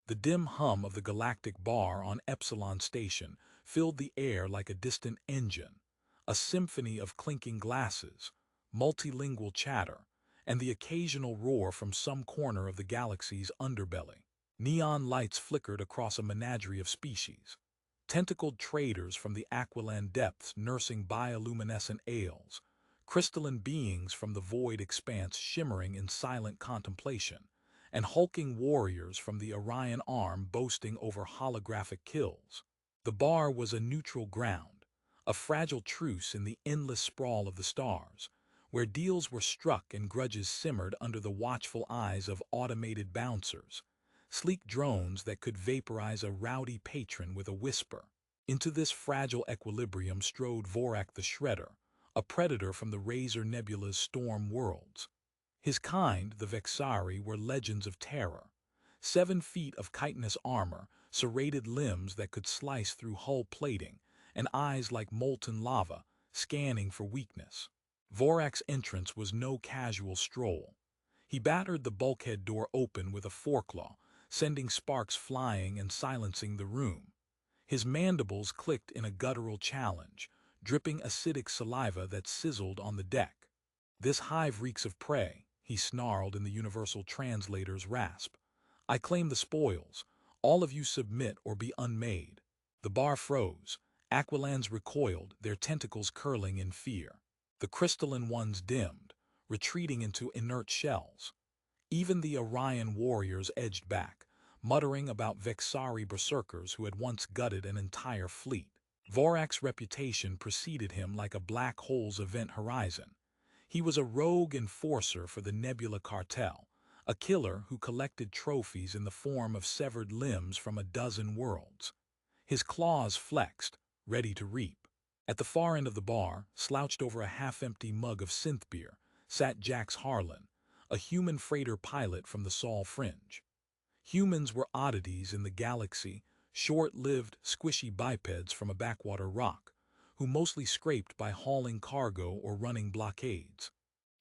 The dim hum of the Galactic bar on Epsilon Station filled the air like a distant engine, a symphony of clinking glasses, multilingual chatter, and the occasional roar from some corner of the galaxy's underbelly. Neon lights flickered across a menagerie of species. Tentacled traders from the Aquilan depths nursing bioluminescent ales, crystalline beings from the void expanse shimmering in silent contemplation, and hulking warriors from the Orion arm boasting over holographic kills. The bar was a neutral ground, a fragile truce in the endless sprawl of the stars, where deals were struck and grudges simmered under the watchful eyes of automated bouncers, sleek drones that could vaporize a rowdy patron with a whisper. Into this fragile equilibrium strode Vorak the Shredder, a predator from the Razor Nebula's storm worlds. His kind, the Vexari, were legends of terror. 7 feet of chitinous armor, serrated limbs that could slice through hull plating, and eyes like molten lava, scanning for weakness. Vorak's entrance was no casual stroll. He battered the bulkhead door open with a foreclaw, sending sparks flying and silencing the room. His mandibles clicked in a guttural challenge, dripping acidic saliva that sizzled on the deck. "This hive reeks of prey," he snarled in the universal translator's rasp. "I claim the spoils. All of you submit or be unmade." The bar froze. Aquilans recoiled, their tentacles curling in fear. The crystalline ones dimmed, retreating into inert shells. Even the Orion warriors edged back, muttering about Vexari berserkers who had once gutted an entire fleet. Vorak's reputation preceded him like a black hole's event horizon. He was a rogue enforcer for the Nebula Cartel, a killer who collected trophies in the form of severed limbs from a dozen worlds. His claws flexed, ready to reap. At the far end of the bar, slouched over a half-empty mug of synth beer, sat Jax Harlan, a human freighter pilot from the Sol Fringe. Humans were oddities in the galaxy, short-lived, squishy bipeds from a backwater rock, who mostly scraped by hauling cargo or running blockades.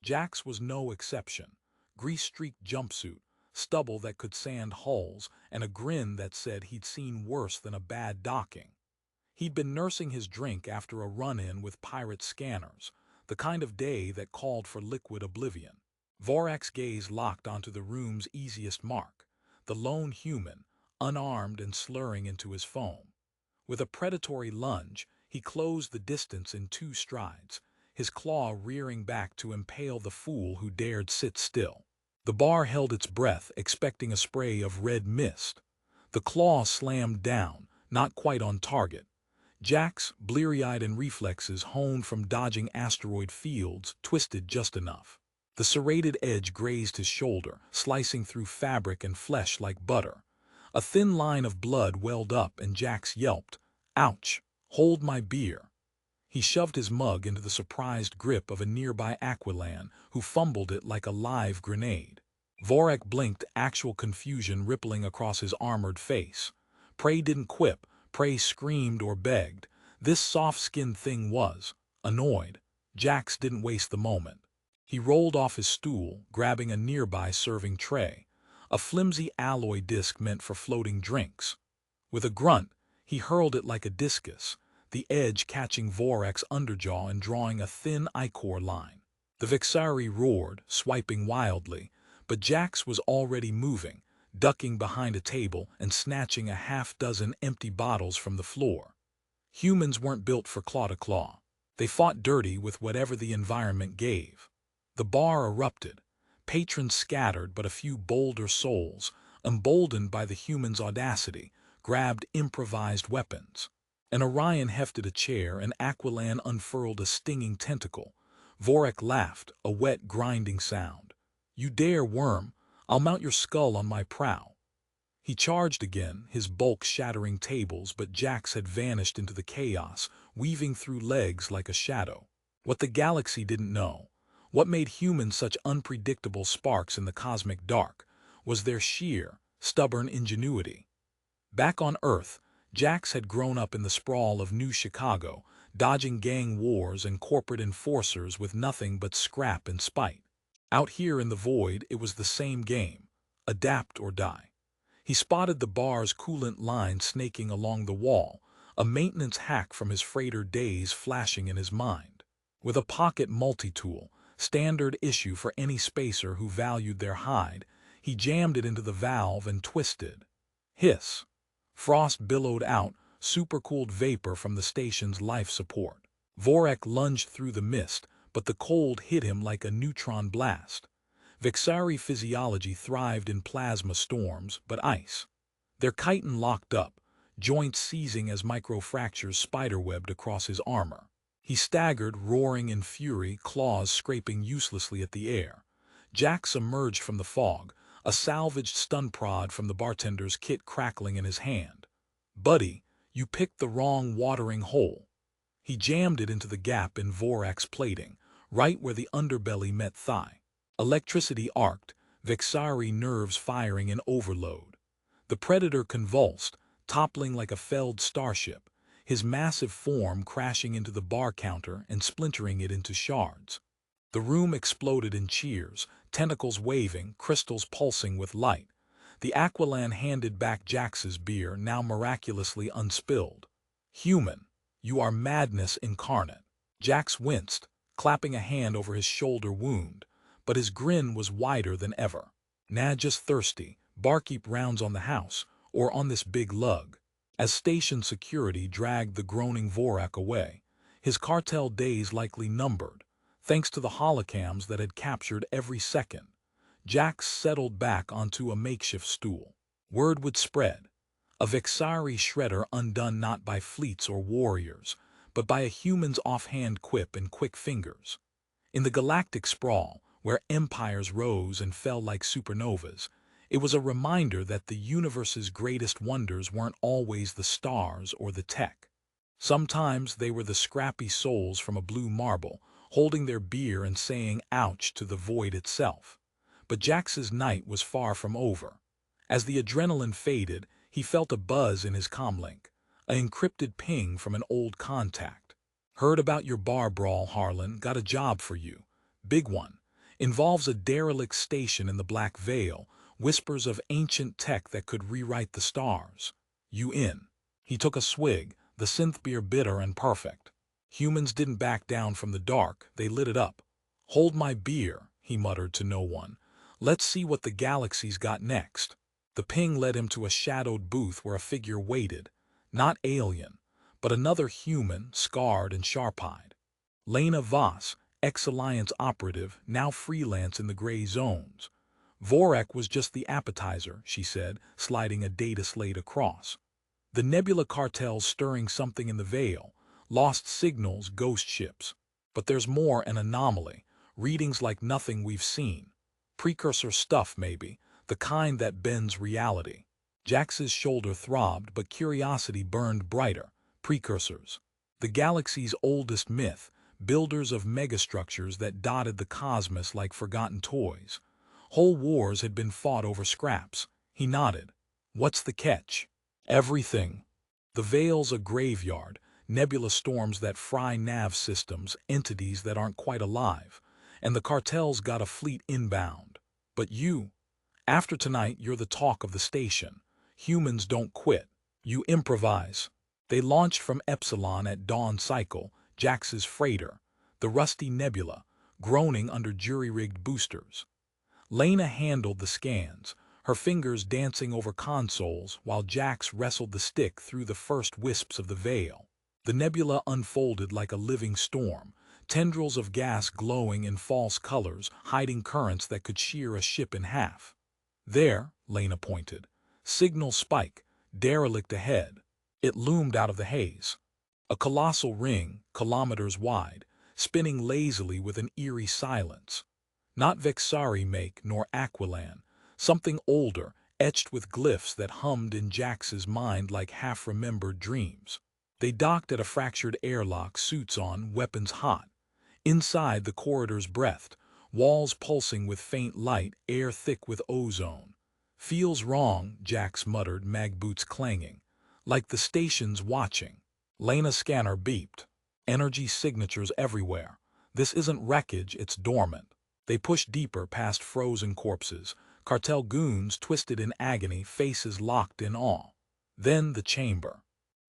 Jax was no exception. Grease-streaked jumpsuit, stubble that could sand hulls, and a grin that said he'd seen worse than a bad docking. He'd been nursing his drink after a run-in with pirate scanners, the kind of day that called for liquid oblivion. Vorak's gaze locked onto the room's easiest mark, the lone human, unarmed and slurring into his foam. With a predatory lunge, he closed the distance in 2 strides, his claw rearing back to impale the fool who dared sit still. The bar held its breath, expecting a spray of red mist. The claw slammed down, not quite on target. Jax, bleary-eyed and reflexes honed from dodging asteroid fields, twisted just enough. The serrated edge grazed his shoulder, slicing through fabric and flesh like butter. A thin line of blood welled up and Jax yelped, "Ouch! Hold my beer." He shoved his mug into the surprised grip of a nearby Aquilan who fumbled it like a live grenade. Vorak blinked, actual confusion rippling across his armored face. Prey didn't quip, Prey screamed or begged. This soft-skinned thing was annoyed. Jax didn't waste the moment. He rolled off his stool, grabbing a nearby serving tray, a flimsy alloy disc meant for floating drinks. With a grunt, he hurled it like a discus, the edge catching Vorak's underjaw and drawing a thin ichor line. The Vexari roared, swiping wildly, but Jax was already moving, ducking behind a table and snatching a half-dozen empty bottles from the floor. Humans weren't built for claw-to-claw. They fought dirty with whatever the environment gave. The bar erupted. Patrons scattered, but a few bolder souls, emboldened by the human's audacity, grabbed improvised weapons. An Orion hefted a chair, an Aquilan unfurled a stinging tentacle. Vorak laughed, a wet, grinding sound. "You dare, worm! I'll mount your skull on my prow." He charged again, his bulk shattering tables, but Jax had vanished into the chaos, weaving through legs like a shadow. What the galaxy didn't know, what made humans such unpredictable sparks in the cosmic dark, was their sheer, stubborn ingenuity. Back on Earth, Jax had grown up in the sprawl of New Chicago, dodging gang wars and corporate enforcers with nothing but scrap and spite. Out here in the void, it was the same game, adapt or die. He spotted the bar's coolant line snaking along the wall, a maintenance hack from his freighter days flashing in his mind. With a pocket multi-tool, standard issue for any spacer who valued their hide, he jammed it into the valve and twisted. Hiss. Frost billowed out, supercooled vapor from the station's life support. Vorak lunged through the mist, but the cold hit him like a neutron blast. Vexari physiology thrived in plasma storms, but ice. Their chitin locked up, joints seizing as microfractures spiderwebbed across his armor. He staggered, roaring in fury, claws scraping uselessly at the air. Jax emerged from the fog, a salvaged stun prod from the bartender's kit crackling in his hand. "Buddy, you picked the wrong watering hole." He jammed it into the gap in Vorak's plating, right where the underbelly met thigh. Electricity arced, Vexari nerves firing in overload. The predator convulsed, toppling like a felled starship, his massive form crashing into the bar counter and splintering it into shards. The room exploded in cheers, tentacles waving, crystals pulsing with light. The Aquilan handed back Jax's beer, now miraculously unspilled. "Human, you are madness incarnate." Jax winced, clapping a hand over his shoulder wound, but his grin was wider than ever. "Nah, just thirsty. Barkeep rounds on the house, or on this big lug." As station security dragged the groaning Vorak away, his cartel days likely numbered, thanks to the holocams that had captured every second, Jax settled back onto a makeshift stool. Word would spread. A Vexari shredder undone not by fleets or warriors, but by a human's offhand quip and quick fingers. In the galactic sprawl, where empires rose and fell like supernovas, it was a reminder that the universe's greatest wonders weren't always the stars or the tech. Sometimes they were the scrappy souls from a blue marble, holding their beer and saying ouch to the void itself. But Jax's night was far from over. As the adrenaline faded, he felt a buzz in his comlink, an encrypted ping from an old contact. "Heard about your bar brawl, Harlan. Got a job for you. Big one. Involves a derelict station in the Black Veil, whispers of ancient tech that could rewrite the stars. You in?" He took a swig, the synth beer bitter and perfect. Humans didn't back down from the dark, they lit it up. "Hold my beer," he muttered to no one. "Let's see what the galaxy's got next." The ping led him to a shadowed booth where a figure waited, not alien, but another human, scarred and sharp-eyed. Lena Voss, ex-Alliance operative, now freelance in the gray zones. Vorak was just the appetizer, she said, sliding a data slate across. The Nebula Cartel's stirring something in the Veil, lost signals, ghost ships. But there's more, an anomaly, readings like nothing we've seen. Precursor stuff, maybe, the kind that bends reality. Jax's shoulder throbbed, but curiosity burned brighter. Precursors. The galaxy's oldest myth, builders of megastructures that dotted the cosmos like forgotten toys. Whole wars had been fought over scraps. He nodded. "What's the catch?" "Everything. The Veil's a graveyard, nebula storms that fry nav systems, entities that aren't quite alive, and the cartel's got a fleet inbound. But you, after tonight, you're the talk of the station. Humans don't quit. You improvise." They launched from Epsilon at dawn cycle, Jax's freighter, the rusty Nebula, groaning under jury-rigged boosters. Lena handled the scans, her fingers dancing over consoles while Jax wrestled the stick through the first wisps of the Veil. The nebula unfolded like a living storm, tendrils of gas glowing in false colors, hiding currents that could shear a ship in half. "There," Lena pointed. "Signal spike, derelict ahead." It loomed out of the haze. A colossal ring, kilometers wide, spinning lazily with an eerie silence. Not Vexari make nor Aquilan, something older, etched with glyphs that hummed in Jax's mind like half-remembered dreams. They docked at a fractured airlock, suits on, weapons hot. Inside, the corridors breathed, walls pulsing with faint light, air thick with ozone. "Feels wrong," Jax muttered, mag boots clanging. "Like the station's watching." Lena's scanner beeped. "Energy signatures everywhere. This isn't wreckage, it's dormant." They pushed deeper past frozen corpses, Cartel goons twisted in agony, faces locked in awe. Then the chamber.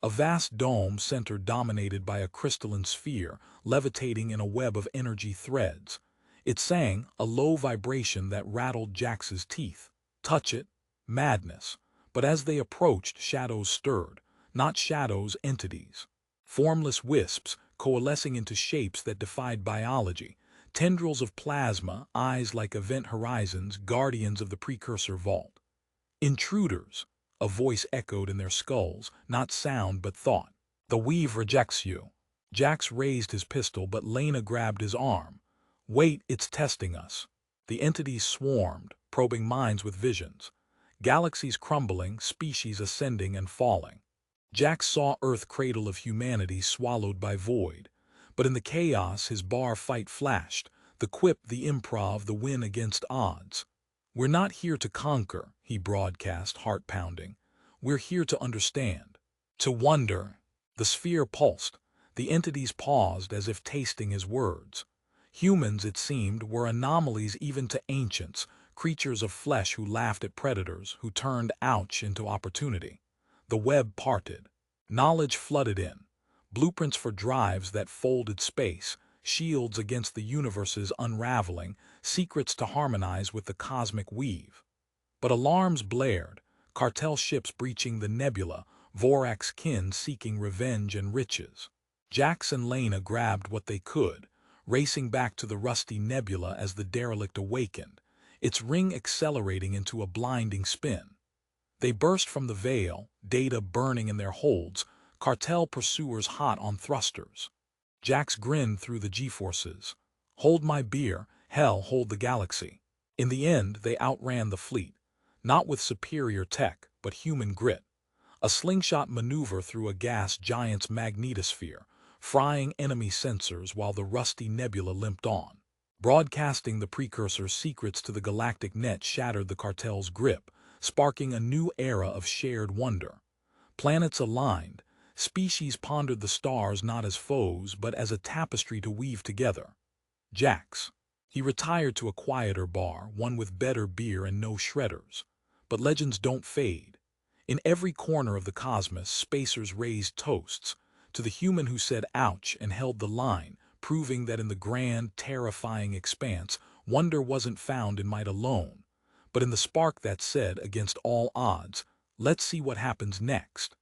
A vast dome center dominated by a crystalline sphere, levitating in a web of energy threads. It sang, a low vibration that rattled Jax's teeth. Touch it? Madness. But as they approached, shadows stirred. Not shadows, entities. Formless wisps, coalescing into shapes that defied biology. Tendrils of plasma, eyes like event horizons, guardians of the Precursor vault. Intruders, a voice echoed in their skulls, not sound but thought. The weave rejects you. Jax raised his pistol, but Lena grabbed his arm. Wait, it's testing us. The entities swarmed, probing minds with visions. Galaxies crumbling, species ascending and falling. Jax saw Earth cradle of humanity swallowed by void. But in the chaos his bar fight flashed, the quip, the improv, the win against odds. We're not here to conquer, he broadcast, heart-pounding. We're here to understand. To wonder. The sphere pulsed. The entities paused as if tasting his words. Humans, it seemed, were anomalies even to ancients, creatures of flesh who laughed at predators, who turned ouch into opportunity. The web parted. Knowledge flooded in. Blueprints for drives that folded space, shields against the universe's unraveling, secrets to harmonize with the cosmic weave. But alarms blared, cartel ships breaching the nebula, Vorak's kin seeking revenge and riches. Jax and Lena grabbed what they could, racing back to the rusty nebula as the derelict awakened, its ring accelerating into a blinding spin. They burst from the veil, data burning in their holds, cartel pursuers hot on thrusters. Jax grinned through the G-forces. Hold my beer, hell hold the galaxy. In the end, they outran the fleet, not with superior tech, but human grit. A slingshot maneuver through a gas giant's magnetosphere, frying enemy sensors while the rusty nebula limped on. Broadcasting the Precursor's secrets to the galactic net shattered the cartel's grip, sparking a new era of shared wonder. Planets aligned, species pondered the stars not as foes but as a tapestry to weave together. Jax. He retired to a quieter bar, one with better beer and no shredders. But legends don't fade. In every corner of the cosmos, spacers raised toasts to the human who said ouch and held the line, proving that in the grand, terrifying expanse, wonder wasn't found in might alone, but in the spark that said, against all odds, let's see what happens next.